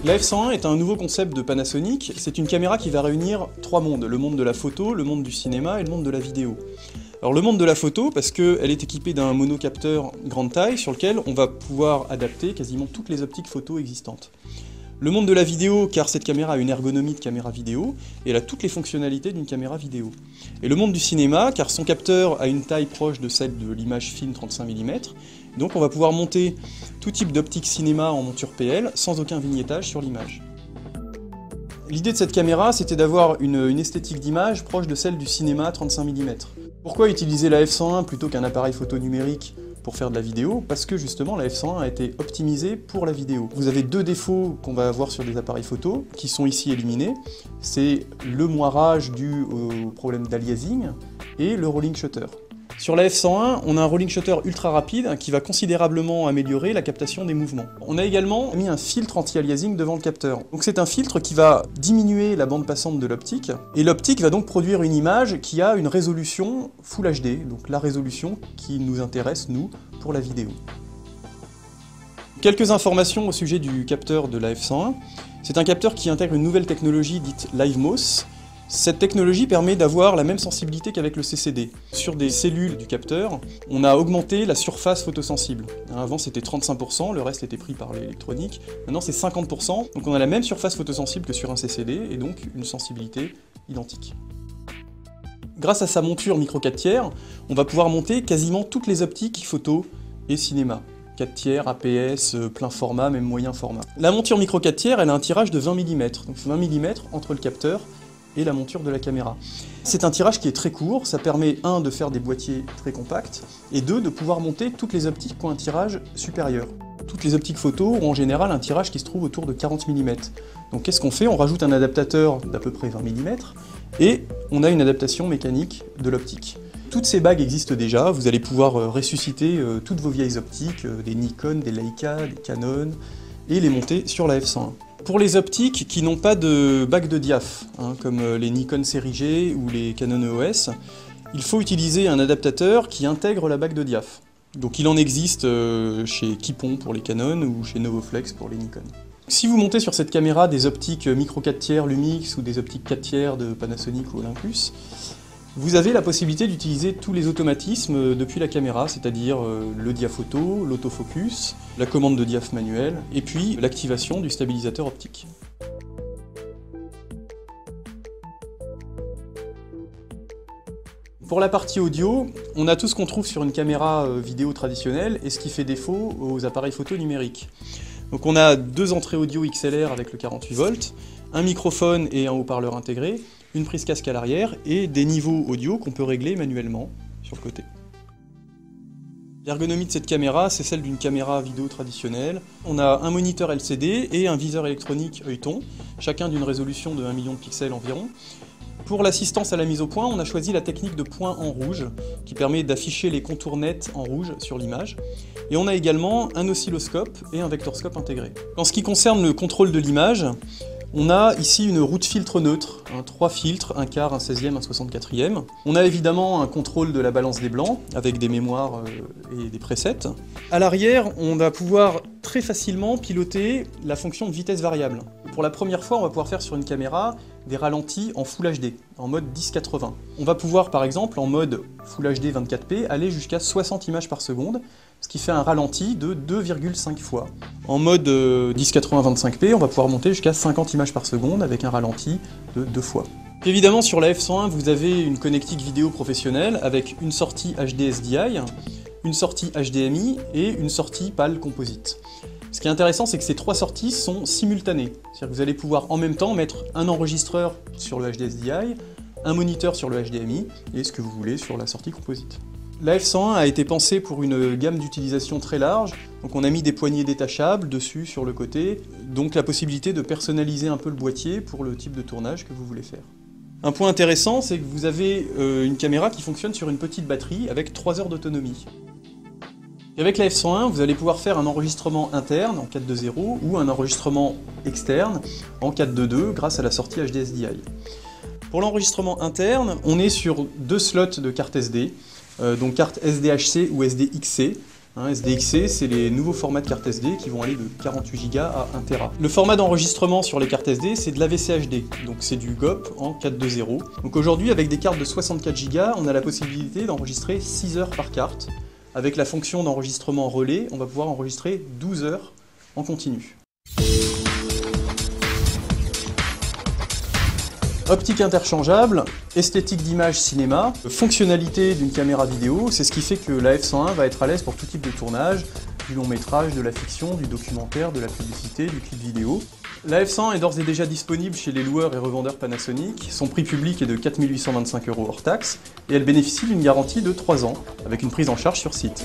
La F101 est un nouveau concept de Panasonic. C'est une caméra qui va réunir trois mondes, le monde de la photo, le monde du cinéma et le monde de la vidéo. Alors le monde de la photo, parce qu'elle est équipée d'un monocapteur grande taille sur lequel on va pouvoir adapter quasiment toutes les optiques photo existantes. Le monde de la vidéo, car cette caméra a une ergonomie de caméra vidéo, et elle a toutes les fonctionnalités d'une caméra vidéo. Et le monde du cinéma, car son capteur a une taille proche de celle de l'image film 35 mm, donc on va pouvoir monter tout type d'optique cinéma en monture PL, sans aucun vignettage sur l'image. L'idée de cette caméra, c'était d'avoir une esthétique d'image proche de celle du cinéma 35 mm. Pourquoi utiliser la F101 plutôt qu'un appareil photo numérique pour faire de la vidéo? Parce que justement la F101 a été optimisée pour la vidéo. Vous avez deux défauts qu'on va avoir sur des appareils photo, qui sont ici éliminés. C'est le moirage dû au problème d'aliasing et le rolling shutter. Sur la F101, on a un rolling shutter ultra rapide qui va considérablement améliorer la captation des mouvements. On a également mis un filtre anti-aliasing devant le capteur. Donc c'est un filtre qui va diminuer la bande passante de l'optique, et l'optique va donc produire une image qui a une résolution Full HD, donc la résolution qui nous intéresse, nous, pour la vidéo. Quelques informations au sujet du capteur de la F101. C'est un capteur qui intègre une nouvelle technologie dite LiveMOS. Cette technologie permet d'avoir la même sensibilité qu'avec le CCD. Sur des cellules du capteur, on a augmenté la surface photosensible. Avant c'était 35%, le reste était pris par l'électronique. Maintenant c'est 50%, donc on a la même surface photosensible que sur un CCD, et donc une sensibilité identique. Grâce à sa monture micro 4/3, on va pouvoir monter quasiment toutes les optiques photo et cinéma. 4/3, APS, plein format, même moyen format. La monture micro 4/3, elle a un tirage de 20 mm, donc 20 mm entre le capteur et la monture de la caméra. C'est un tirage qui est très court, ça permet 1 de faire des boîtiers très compacts, et 2 de pouvoir monter toutes les optiques qui ont un tirage supérieur. Toutes les optiques photo ont en général un tirage qui se trouve autour de 40 mm. Donc qu'est-ce qu'on fait? On rajoute un adaptateur d'à peu près 20 mm, et on a une adaptation mécanique de l'optique. Toutes ces bagues existent déjà, vous allez pouvoir ressusciter toutes vos vieilles optiques, des Nikon, des Leica, des Canon, et les monter sur la F101. Pour les optiques qui n'ont pas de bague de diaph, comme les Nikon série G ou les Canon EOS, il faut utiliser un adaptateur qui intègre la bague de diaph. Donc il en existe chez Kipon pour les Canon ou chez Novoflex pour les Nikon. Si vous montez sur cette caméra des optiques micro 4/3 Lumix ou des optiques 4/3 de Panasonic ou Olympus, vous avez la possibilité d'utiliser tous les automatismes depuis la caméra, c'est-à-dire le diaphoto, l'autofocus, la commande de diaph manuelle, et puis l'activation du stabilisateur optique. Pour la partie audio, on a tout ce qu'on trouve sur une caméra vidéo traditionnelle et ce qui fait défaut aux appareils photo numériques. Donc on a deux entrées audio XLR avec le 48 volts, un microphone et un haut-parleur intégré, une prise casque à l'arrière et des niveaux audio qu'on peut régler manuellement sur le côté. L'ergonomie de cette caméra, c'est celle d'une caméra vidéo traditionnelle. On a un moniteur LCD et un viseur électronique œilleton, chacun d'une résolution de 1 million de pixels environ. Pour l'assistance à la mise au point, on a choisi la technique de point en rouge, qui permet d'afficher les contours nets en rouge sur l'image. Et on a également un oscilloscope et un vectorscope intégré. En ce qui concerne le contrôle de l'image, on a ici une roue de filtre neutre, 3 filtres, un quart, un 16e, un 64e. On a évidemment un contrôle de la balance des blancs, avec des mémoires et des presets. À l'arrière, on va pouvoir très facilement piloter la fonction de vitesse variable. Pour la première fois, on va pouvoir faire sur une caméra des ralentis en Full HD, en mode 1080. On va pouvoir, par exemple, en mode Full HD 24p, aller jusqu'à 60 images par seconde, ce qui fait un ralenti de 2,5 fois. En mode 1080-25p, on va pouvoir monter jusqu'à 50 images par seconde avec un ralenti de 2 fois. Évidemment, sur la F101, vous avez une connectique vidéo professionnelle avec une sortie HD SDI, une sortie HDMI et une sortie PAL composite. Ce qui est intéressant, c'est que ces trois sorties sont simultanées. C'est-à-dire que vous allez pouvoir en même temps mettre un enregistreur sur le HD SDI, un moniteur sur le HDMI et ce que vous voulez sur la sortie composite. La F101 a été pensée pour une gamme d'utilisation très large, donc on a mis des poignées détachables dessus, sur le côté, donc la possibilité de personnaliser un peu le boîtier pour le type de tournage que vous voulez faire. Un point intéressant, c'est que vous avez une caméra qui fonctionne sur une petite batterie avec 3 heures d'autonomie. Et avec la F101, vous allez pouvoir faire un enregistrement interne en 4.2.0 ou un enregistrement externe en 4.2.2 grâce à la sortie HD SDI. Pour l'enregistrement interne, on est sur 2 slots de carte SD, donc carte SDHC ou SDXC. SDXC, c'est les nouveaux formats de cartes SD qui vont aller de 48 Go à 1 Tera. Le format d'enregistrement sur les cartes SD, c'est de l'AVC-HD, donc c'est du GOP en 4.2.0. Donc aujourd'hui, avec des cartes de 64 Go, on a la possibilité d'enregistrer 6 heures par carte. Avec la fonction d'enregistrement relais, on va pouvoir enregistrer 12 heures en continu. Optique interchangeable, esthétique d'image cinéma, fonctionnalité d'une caméra vidéo, c'est ce qui fait que la F101 va être à l'aise pour tout type de tournage, du long métrage, de la fiction, du documentaire, de la publicité, du clip vidéo. La F101 est d'ores et déjà disponible chez les loueurs et revendeurs Panasonic, son prix public est de 4 825 € hors taxe, et elle bénéficie d'une garantie de 3 ans, avec une prise en charge sur site.